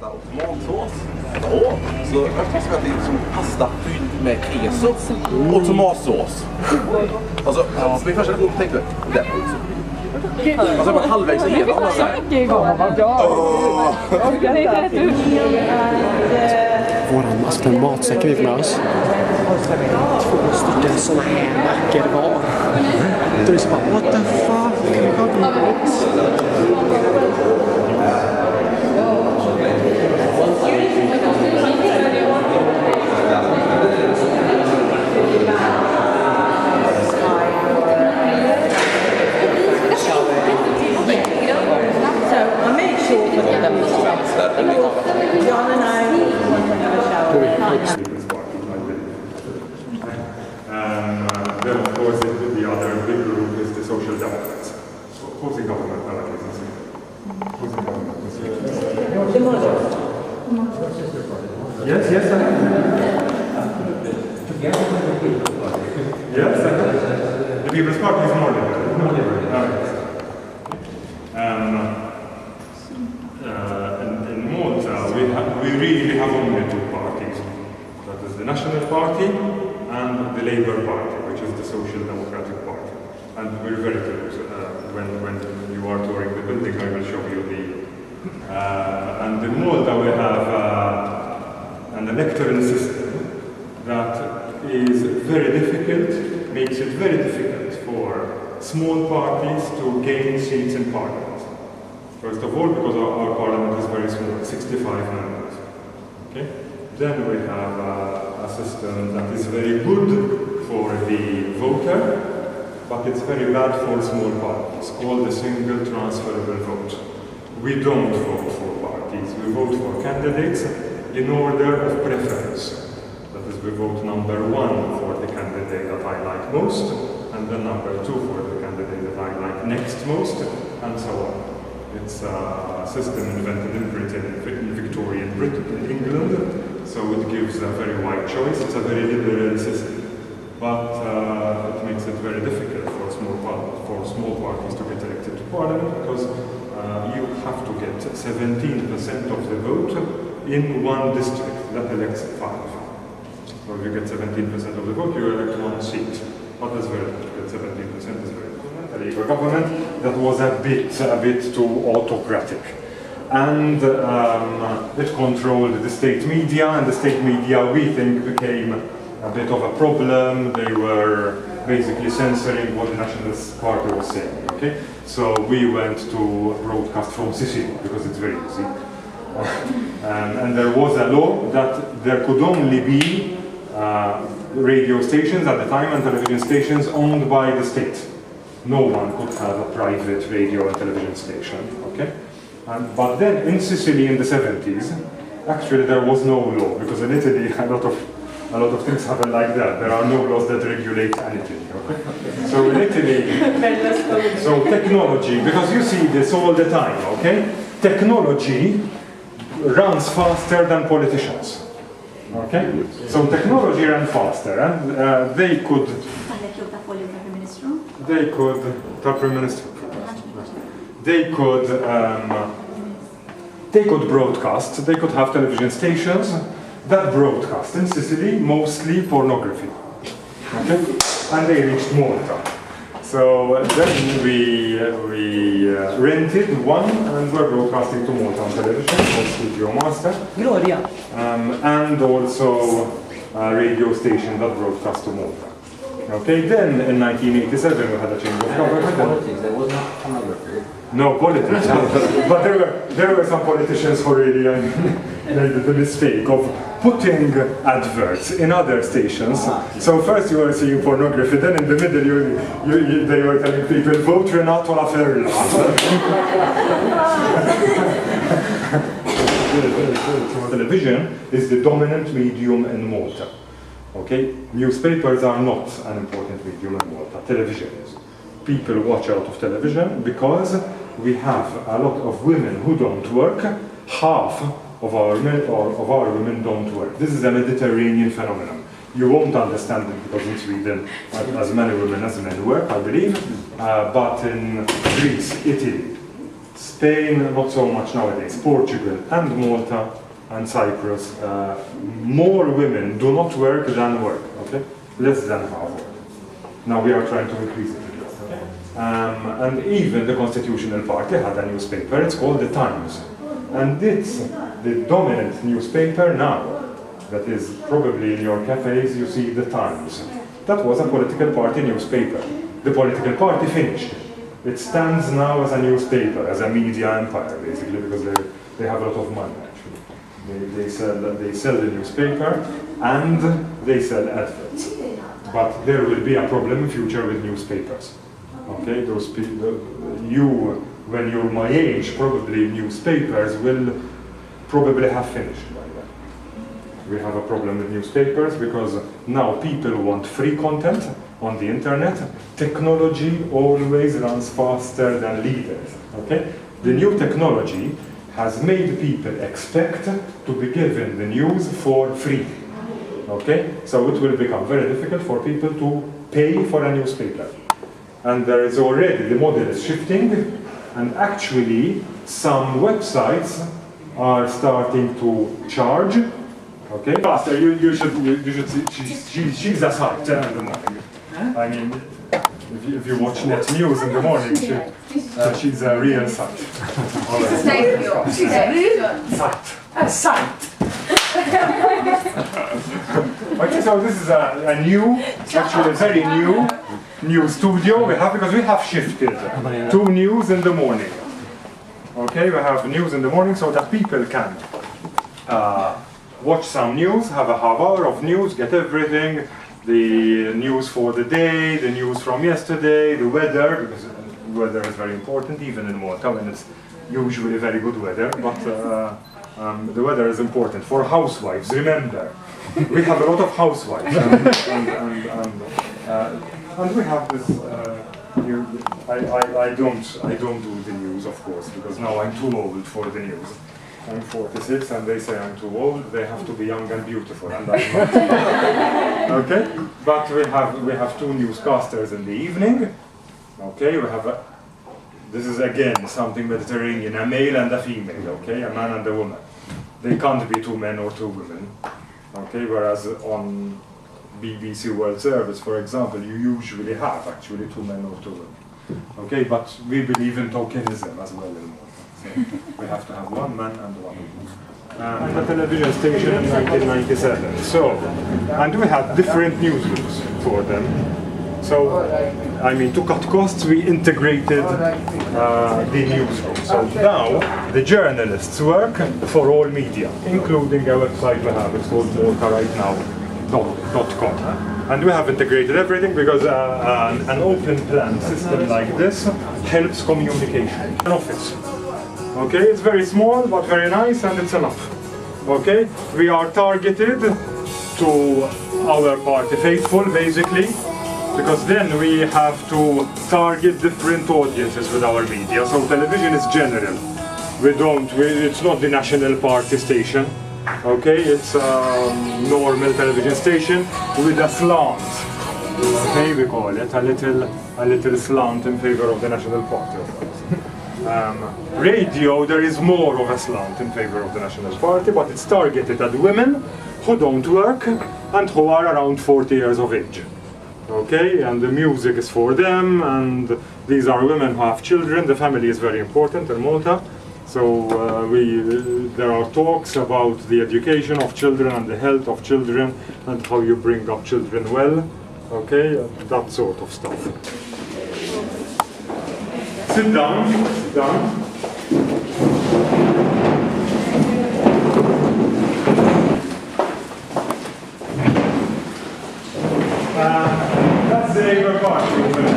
pasta och tomatsås. Så jag tänkte att det är som pasta fylld med keso och tomatsås. Alltså, min första reaktion tänkte det. Alltså bara halvvägs igenom den där. Våran matsäck vi får med oss. 2 stycken såna här mackor var. Då är det så bara, what the fuck? Then of course the other big group is the social democrats. Opposing government, opposing government. Yes, yes, I have. Yes, I have. The People's Party is more liberal. In Malta, we really have only 2 parties. That is the National Party and the Labour Party, which is the Social Democratic Party. And we're very close. When you are touring the building, I will show you the... and in Malta we have an electoral system that is very difficult, makes it very difficult for small parties to gain seats in parliament. First of all, because our parliament is very small, 65 members. Okay? Then we have a system that is very good for the voter, but it's very bad for small parties, called the single transferable vote. We don't vote for parties, we vote for candidates in order of preference. That is, we vote number 1 for the candidate that I like most, and then number 2 for the candidate that I like next most, and so on. It's a system invented in Britain, in Victorian Britain, in England, so it gives a very wide choice. It's a very liberal system, but it makes it very difficult for small parties to get elected to parliament, because you have to get 17% of the vote in one district that elects 5. So if you get 17% of the vote, you elect 1 seat. But that's very difficult. 17% is very difficult. A Labour government that was a bit too autocratic, and it controlled the state media, and the state media, we think, became a bit of a problem. They were basically censoring what the Nationalist Party was saying. Okay, so we went to broadcast from Sicily because it's very easy, and there was a law that there could only be radio stations at the time and television stations owned by the state. No one could have a private radio and television station, okay? But then in Sicily in the 70s, actually there was no law, because in Italy a lot of things happen like that. There are no laws that regulate anything, okay? So in Italy, so technology, because you see this all the time, okay? Technology runs faster than politicians, okay? So technology ran faster, and they could broadcast, they could have television stations that broadcast in Sicily mostly pornography. Okay? And they reached Malta. So then we rented one and were broadcasting to Malta on television called Studio Master. Gloria. And also a radio station that broadcast to Malta. Okay, then in 1987 we had a change of government. Politics, there was not pornography. No politics, but there were some politicians who really made the mistake of putting adverts in other stations. So first you were seeing pornography, then in the middle they were telling people, vote Renato La Ferla. Television is the dominant medium in Malta. Okay, newspapers are not an important medium in Malta. Television is. People watch a lot of television because we have a lot of women who don't work. Half of our women don't work. This is a Mediterranean phenomenon. You won't understand it because in Sweden, as many women as men work, I believe. But in Greece, Italy, Spain, not so much nowadays. Portugal and Malta and Cyprus, more women do not work than work, okay? Less than half work. Now we are trying to increase it. And even the Constitutional Party had a newspaper, it's called The Times. And it's the dominant newspaper now. That is, probably in your cafes you see The Times. That was a political party newspaper. The political party finished. It stands now as a newspaper, as a media empire, basically, because they have a lot of money, actually. They sell the newspaper and they sell adverts. But there will be a problem in future with newspapers. Okay, those people, when you're my age, probably newspapers will probably have finished by then. We have a problem with newspapers because now people want free content on the internet. Technology always runs faster than leaders. Okay, the new technology has made people expect to be given the news for free. Okay, so it will become very difficult for people to pay for a newspaper. And there is already, the model is shifting, and actually some websites are starting to charge. Okay, Pastor, you should see, she's a sight in the morning. I mean, if you watch net news in the morning, she's a real sight. Thank you. She's a real sight. A sight. Okay, so this is a new, actually a very new studio we have, because we have shifted to news in the morning. Okay, we have news in the morning so that people can watch some news, have a half hour of news, get everything, the news for the day, the news from yesterday, the weather, because the weather is very important, even in Malta when it's usually very good weather, but the weather is important for housewives. Remember, we have a lot of housewives, and we have this. I don't do the news, of course, because now I'm too old for the news. I'm 46, and they say I'm too old. They have to be young and beautiful, and I'm not. Okay, but we have two newscasters in the evening. Okay, we have this is again something Mediterranean, a male and a female. Okay, a man and a woman. They can't be two men or two women. Okay, whereas on BBC World Service, for example, you usually have actually two men or two women. Okay, but we believe in tokenism as well in Malta. So we have to have one man and one woman. And a television station in 1997. So, and we had different newsrooms for them. So, I mean, to cut costs, we integrated the newsroom. So now, the journalists work for all media, including a website we have. It's called MaltaRightNow.com. And we have integrated everything because an open plan system like this helps communication. An office. Okay, it's very small but very nice, and it's enough. Okay, we are targeted to our party faithful, basically, because then we have to target different audiences with our media. So television is general. It's not the national party station. Okay, it's a normal television station with a slant. Okay, we call it a little slant in favor of the national party, of course. Radio, there is more of a slant in favor of the National Party, but it's targeted at women who don't work and who are around 40 years of age. Okay, and the music is for them, and these are women who have children. The family is very important in Malta. So there are talks about the education of children and the health of children and how you bring up children well. Okay, that sort of stuff. Sit down, sit down. That's the Labour Party over there.